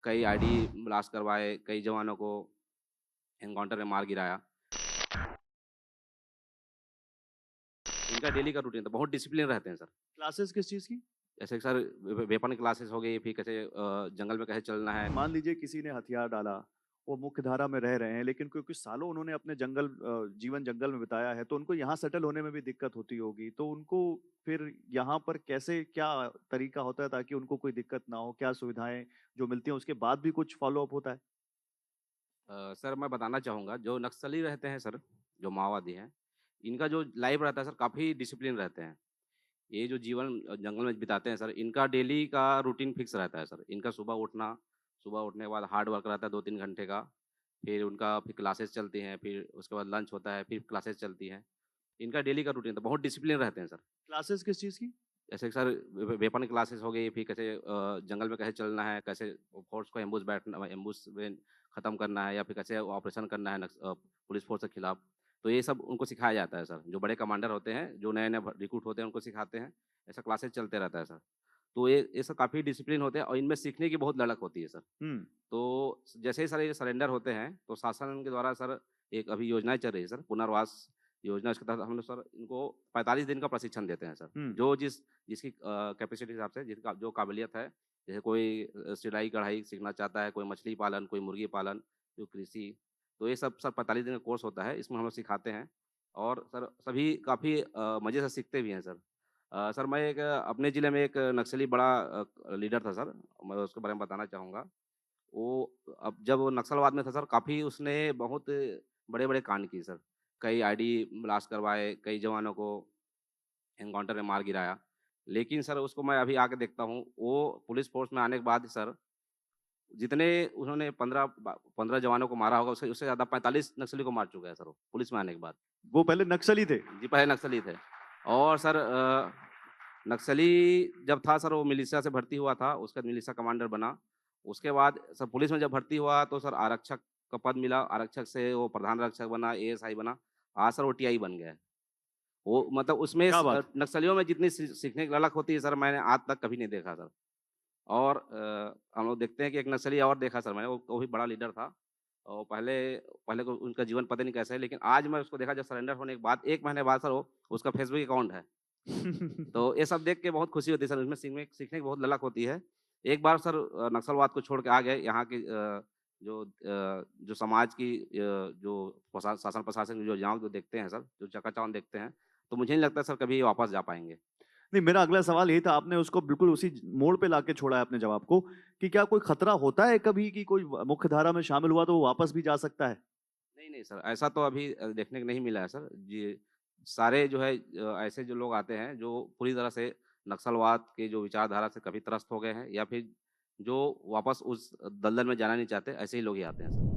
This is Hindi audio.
कई आईडी ब्लास्ट करवाए, कई जवानों को एनकाउंटर में मार गिराया। इनका डेली का रूटीन था, बहुत डिसिप्लिन रहते हैं सर। क्लासेस किस चीज़ की? जैसे कि सर वेपन क्लासेस हो गई, फिर कैसे जंगल में कैसे चलना है। मान लीजिए किसी ने हथियार डाला, वो मुख्य धारा में रह रहे हैं, लेकिन क्योंकि सालों उन्होंने अपने जीवन जंगल में बिताया है, तो उनको यहाँ सेटल होने में भी दिक्कत होती होगी। तो उनको फिर यहाँ पर कैसे क्या तरीका होता है ताकि उनको कोई दिक्कत ना हो? क्या सुविधाएं जो मिलती हैं उसके बाद भी कुछ फॉलो अप होता है? सर मैं बताना चाहूँगा, जो नक्सली रहते हैं सर, जो माओवादी हैं, इनका जो लाइफ रहता है सर, काफ़ी डिसिप्लिन रहते हैं। ये जो जीवन जंगल में बिताते हैं सर, इनका डेली का रूटीन फिक्स रहता है सर। इनका सुबह उठने के बाद हार्ड वर्क रहता है 2-3 घंटे का, फिर उनका फिर क्लासेस चलती हैं, फिर उसके बाद लंच होता है, फिर क्लासेस चलती हैं। इनका डेली का रूटीन था, बहुत डिसिप्लिन रहते हैं सर। क्लासेस किस चीज़ की? जैसे कि सर वेपन क्लासेस हो गई, फिर कैसे जंगल में कैसे चलना है, कैसे फोर्स को एम्बुश में ख़त्म करना है, या फिर कैसे ऑपरेशन करना है पुलिस फोर्स के खिलाफ। तो ये सब उनको सिखाया जाता है सर। जो बड़े कमांडर होते हैं, जो नए-नए रिक्रूट होते हैं, उनको सिखाते हैं। ऐसा क्लासेस चलते रहता है सर। तो ये सब काफ़ी डिसिप्लिन होते हैं और इनमें सीखने की बहुत ललक होती है सर। हुँ। तो जैसे ही सर ये सरेंडर होते हैं, तो शासन के द्वारा सर एक अभी योजनाएँ चल रही है सर, पुनर्वास योजना। उसके तहत हम लोग सर इनको 45 दिन का प्रशिक्षण देते हैं सर। हुँ। जो जिसकी कैपेसिटी के हिसाब से, जिसका जो काबिलियत है, जैसे कोई सिलाई-कढ़ाई सीखना चाहता है, कोई मछली पालन, कोई मुर्गी पालन, जो कृषि, तो ये सब सर 45 दिन का कोर्स होता है, इसमें हम लोग सिखाते हैं और सर सभी काफ़ी मज़े से सीखते भी हैं सर। सर मैं एक अपने ज़िले में एक नक्सली बड़ा लीडर था सर, मैं उसके बारे में बताना चाहूँगा। वो अब जब वो नक्सलवाद में था सर, काफ़ी उसने बहुत बड़े-बड़े कांड किए सर। कई आईडी ब्लास्ट करवाए, कई जवानों को एनकाउंटर में मार गिराया। लेकिन सर उसको मैं अभी आके देखता हूँ, वो पुलिस फ़ोर्स में आने के बाद सर, जितने उन्होंने 15 जवानों को मारा होगा, उससे उससे ज़्यादा 45 नक्सली को मार चुका है सर वो, पुलिस में आने के बाद। वो पहले नक्सली थे? जी, पहले नक्सली थे। और सर नक्सली जब था सर, वो मिलिशिया से भर्ती हुआ था, उसके बाद मिलिशिया कमांडर बना। उसके बाद सर पुलिस में जब भर्ती हुआ तो सर आरक्षक का पद मिला, आरक्षक से वो प्रधान आरक्षक बना, एएसआई बना। आज सर वो टीआई बन गया है। वो मतलब उसमें क्या बात है! नक्सलियों में जितनी सीखने की ललक होती है सर, मैंने आज तक कभी नहीं देखा सर। और हम लोग देखते हैं कि एक नक्सली और देखा सर मैंने, वो भी बड़ा लीडर था। और पहले पहले को उनका जीवन पता नहीं कैसा है, लेकिन आज मैं उसको देखा जब सरेंडर होने के बाद 1 महीने बाद सर, वो उसका फेसबुक अकाउंट है। तो ये सब देख के बहुत खुशी होती है सर, इसमें सीखने सीखने की बहुत ललक होती है। एक बार सर नक्सलवाद को छोड़ के आ गए, यहाँ की जो समाज की जो शासन प्रशासन की योजनाओं को देखते हैं सर, जो चकाचौंध देखते हैं, तो मुझे नहीं लगता सर कभी वापस जा पाएँगे। नहीं, मेरा अगला सवाल यही था, आपने उसको बिल्कुल उसी मोड़ पे लाके छोड़ा है अपने जवाब को, कि क्या कोई खतरा होता है कभी कि कोई मुख्य धारा में शामिल हुआ तो वो वापस भी जा सकता है? नहीं, नहीं सर, ऐसा तो अभी देखने को नहीं मिला है सर। जी, सारे जो है ऐसे जो लोग आते हैं, जो पूरी तरह से नक्सलवाद के जो विचारधारा से कभी त्रस्त हो गए हैं, या फिर जो वापस उस दलदल में जाना नहीं चाहते, ऐसे ही लोग ही आते हैं सर।